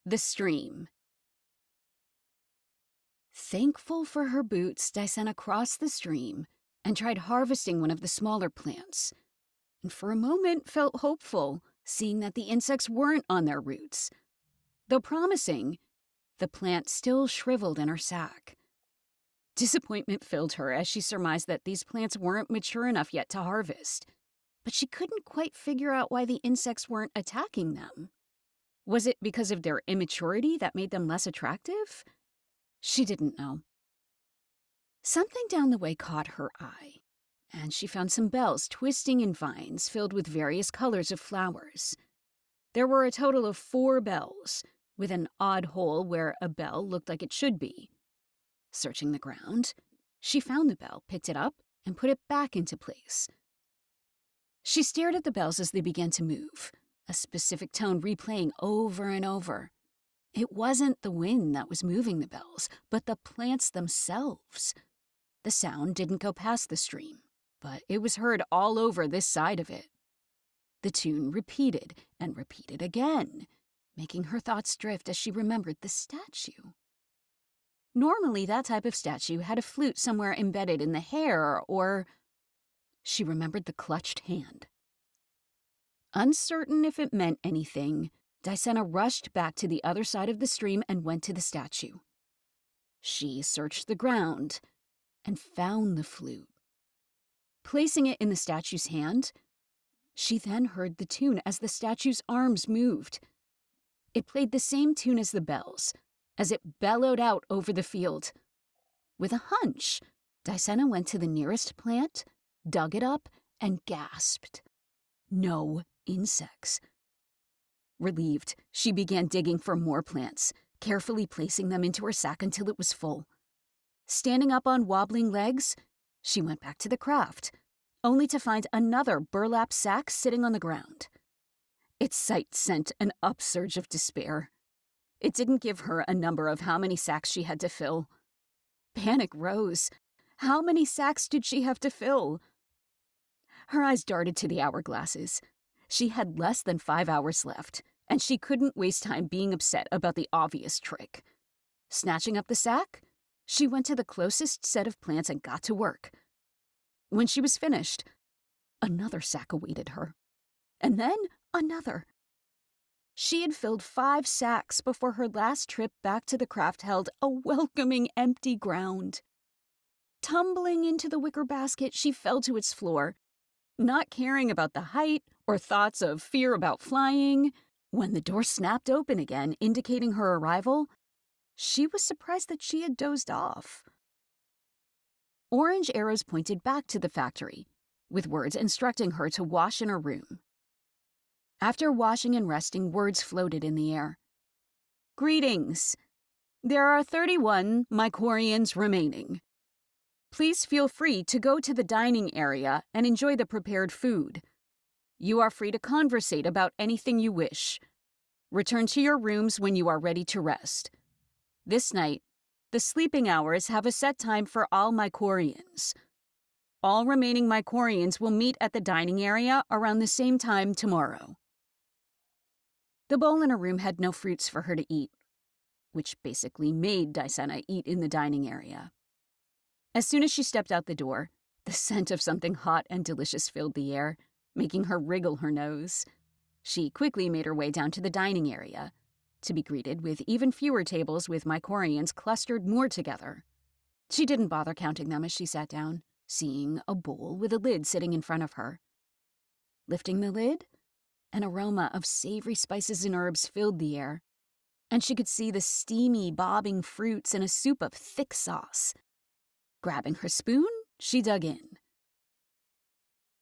The stream. Thankful for her boots, Deana crossed the stream and tried harvesting one of the smaller plants, and for a moment felt hopeful, seeing that the insects weren't on their roots. Though promising, the plant still shriveled in her sack. Disappointment filled her as she surmised that these plants weren't mature enough yet to harvest, but she couldn't quite figure out why the insects weren't attacking them. Was it because of their immaturity that made them less attractive? She didn't know. Something down the way caught her eye, and she found some bells twisting in vines filled with various colors of flowers. There were a total of 4 bells, with an odd hole where a bell looked like it should be. Searching the ground, she found the bell, picked it up, and put it back into place. She stared at the bells as they began to move, a specific tone replaying over and over. It wasn't the wind that was moving the bells, but the plants themselves. The sound didn't go past the stream, but it was heard all over this side of it. The tune repeated and repeated again, making her thoughts drift as she remembered the statue. Normally, that type of statue had a flute somewhere embedded in the hair, or... She remembered the clutched hand. Uncertain if it meant anything, Deana rushed back to the other side of the stream and went to the statue. She searched the ground and found the flute. Placing it in the statue's hand, she then heard the tune as the statue's arms moved. It played the same tune as the bells, as it bellowed out over the field. With a hunch, Deana went to the nearest plant, dug it up, and gasped. No insects. Relieved, she began digging for more plants, carefully placing them into her sack until it was full. Standing up on wobbling legs, she went back to the craft, only to find another burlap sack sitting on the ground. Its sight sent an upsurge of despair. It didn't give her a number of how many sacks she had to fill. Panic rose. How many sacks did she have to fill? Her eyes darted to the hourglasses. She had less than 5 hours left, and she couldn't waste time being upset about the obvious trick. Snatching up the sack, she went to the closest set of plants and got to work. When she was finished, another sack awaited her. And then another. She had filled 5 sacks before her last trip back to the craft held a welcoming empty ground. Tumbling into the wicker basket, she fell to its floor, not caring about the height or thoughts of fear about flying. When the door snapped open again, indicating her arrival, she was surprised that she had dozed off. Orange arrows pointed back to the factory, with words instructing her to wash in her room. After washing and resting, words floated in the air. Greetings. There are 31 Mycorians remaining. Please feel free to go to the dining area and enjoy the prepared food. You are free to conversate about anything you wish. Return to your rooms when you are ready to rest. This night, the sleeping hours have a set time for all Mycorians. All remaining Mycorians will meet at the dining area around the same time tomorrow. The bowl in her room had no fruits for her to eat, which basically made Deana eat in the dining area. As soon as she stepped out the door, the scent of something hot and delicious filled the air, making her wriggle her nose. She quickly made her way down to the dining area, to be greeted with even fewer tables with Mycorians clustered more together. She didn't bother counting them as she sat down, seeing a bowl with a lid sitting in front of her. Lifting the lid, an aroma of savory spices and herbs filled the air, and she could see the steamy, bobbing fruits in a soup of thick sauce. Grabbing her spoon, she dug in.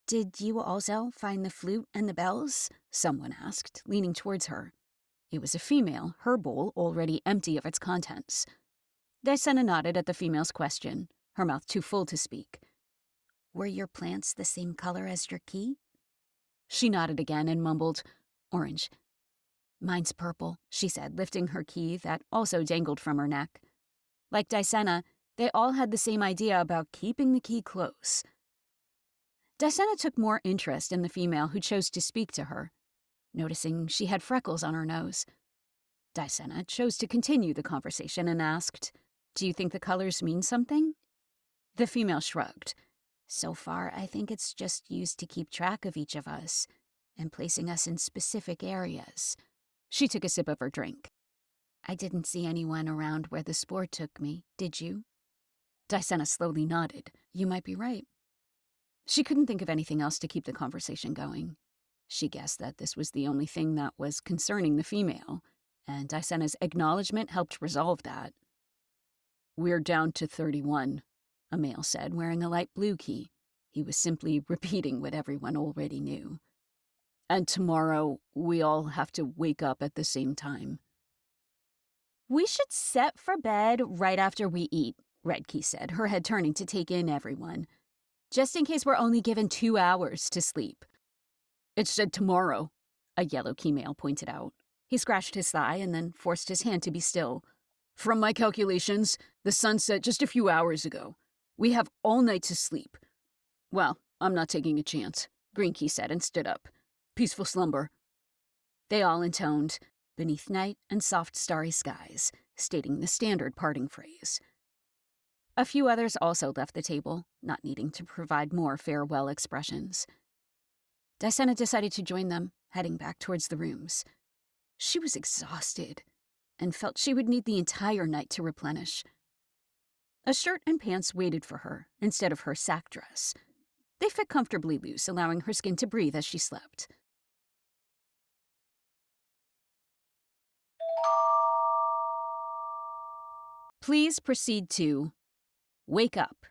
"Did you also find the flute and the bells?" someone asked, leaning towards her. It was a female, her bowl already empty of its contents. Deana nodded at the female's question, her mouth too full to speak. "Were your plants the same color as your key?" She nodded again and mumbled, "Orange." "Mine's purple," she said, lifting her key that also dangled from her neck. Like Deana, they all had the same idea about keeping the key close. Deana took more interest in the female who chose to speak to her, noticing she had freckles on her nose. Deana chose to continue the conversation and asked, "Do you think the colors mean something?" The female shrugged. "So far, I think it's just used to keep track of each of us and placing us in specific areas." She took a sip of her drink. "I didn't see anyone around where the spore took me, did you?" Deana slowly nodded. "You might be right." She couldn't think of anything else to keep the conversation going. She guessed that this was the only thing that was concerning the female, and Deana's acknowledgement helped resolve that. "We're down to 31, a male said, wearing a light blue key. He was simply repeating what everyone already knew. "And tomorrow, we all have to wake up at the same time." "We should set for bed right after we eat," Red Key said, her head turning to take in everyone. "Just in case we're only given 2 hours to sleep." "It said tomorrow," a yellow key male pointed out. He scratched his thigh and then forced his hand to be still. "From my calculations, the sun set just a few hours ago. We have all night to sleep." "Well, I'm not taking a chance," Green Key said and stood up. "Peaceful slumber." They all intoned, "Beneath night and soft starry skies," stating the standard parting phrase. A few others also left the table, not needing to provide more farewell expressions. Deana decided to join them, heading back towards the rooms. She was exhausted and felt she would need the entire night to replenish. A shirt and pants waited for her instead of her sack dress. They fit comfortably loose, allowing her skin to breathe as she slept. Please proceed to wake up.